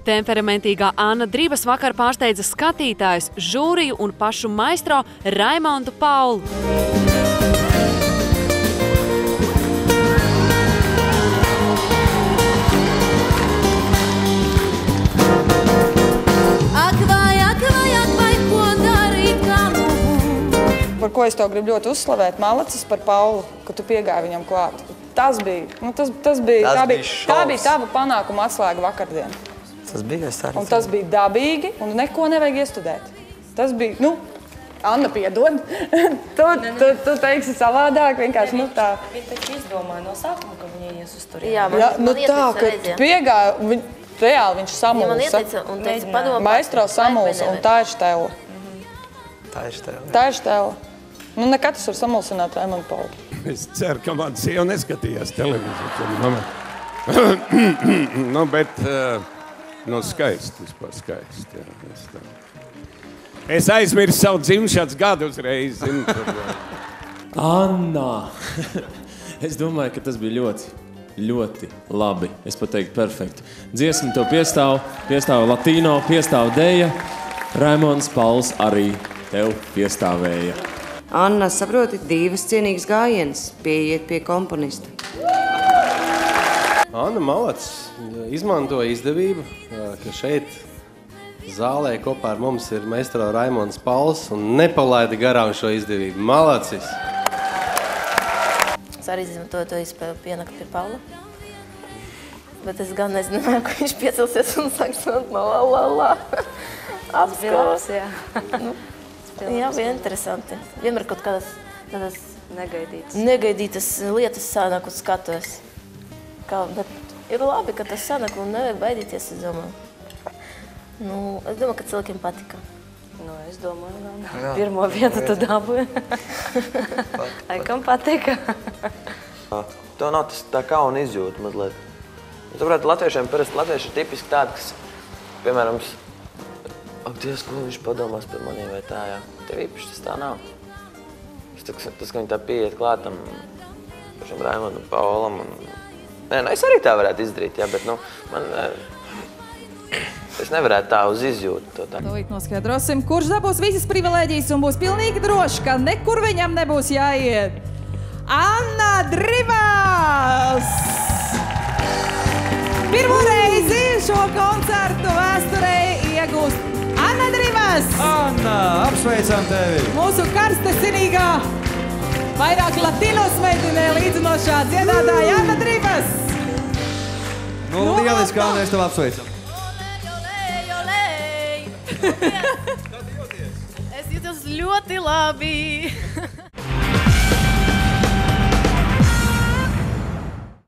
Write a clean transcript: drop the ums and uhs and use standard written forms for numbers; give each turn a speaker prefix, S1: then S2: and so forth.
S1: Temperamentīgā Anna Drivas vakar pārsteidza skatītājus, žūriju un pašu maistro Raimondu Paulu.
S2: Par ko es tev gribu ļoti uzslavēt, malacis par Paulu, ka tu piegāji viņam klāt. Tā bija tava panākuma atslēga vakardien.
S3: Tas bija, es arī.
S2: Un tas bija dabīgi, un neko nevajag iestudēt. Tas bija, Anna, piedod, tu teiksi savādāk, vienkārši, tā.
S4: Viņa taču izdomāja no sākuma, ka viņa ies uz tur.
S2: Jā, tā, ka piegāja, reāli viņš samulsa. Maestro samulsa, un tā ir štela.
S3: Tā ir štela.
S2: Tā ir štela. Nekatrs var samulsināt Raimondu Paulu.
S5: Es ceru, ka man sieva neskatījās televīziju. Bet skaisti, vispār skaisti. Es aizmirsu savu dzimšanas gadu uzreiz.
S6: Anna! Es domāju, ka tas bija ļoti labi. Es pat teiktu perfekti. Dziesma to piestāv Latino, piestāv Deja. Raimonds Pauls arī tev piestāvēja.
S7: Anna, saproti, divas cienīgas gājienas. Pieiet pie komponista.
S8: Anna malacis izmantoja izdevību, ka šeit zālē kopā ar mums ir maestro Raimonds Pauls un nepalaida garām šo izdevību. Malacis!
S4: Es arī izmantoju to iespēju pienakt pie Paula. Bet es gan nezināju, ka viņš piecelsies un sāks la. Apskās, jā. Jā, bija interesanti. Vienmēr kaut kādas negaidītas lietas sānāk uz skatuves. Bet ir labi, ka tas sānāk un nevajag baidīties, es domāju. Es domāju, ka cilvēkiem patika. Es domāju, pirmo vietu tu dabūji. Kam patika?
S3: Tev nav tas tā kauna izjūta mazliet. Es saprotu, latviešiem ir tipiski tādi, kas, piemēram, ak, Dievs, ko viņš padomās par maniem vai tā, jā. Tev īpaši tas tā nav. Tas, ka viņi tā pieiet klātam pašam Raimondam Paulam. Es arī tā varētu izdarīt, jā, bet, es nevarētu tā uz izjūtu.
S9: Tūlīt noskaidrosim, kurš dabūs visas privilēģijas un būs pilnīgi droši, ka nekur viņam nebūs jāiet. Anna Drivas! Pirmo reizi šo koncertu vēsturē iegūst Anna Drivas!
S10: Anna, apsveicam tevi!
S9: Mūsu karstasinīgā, vairāk latinos meitenē līdzinošā dziedātāja Anna Drivas!
S10: Lieliski, kā mēs tev apsveicam!
S1: Es jūtos ļoti labi!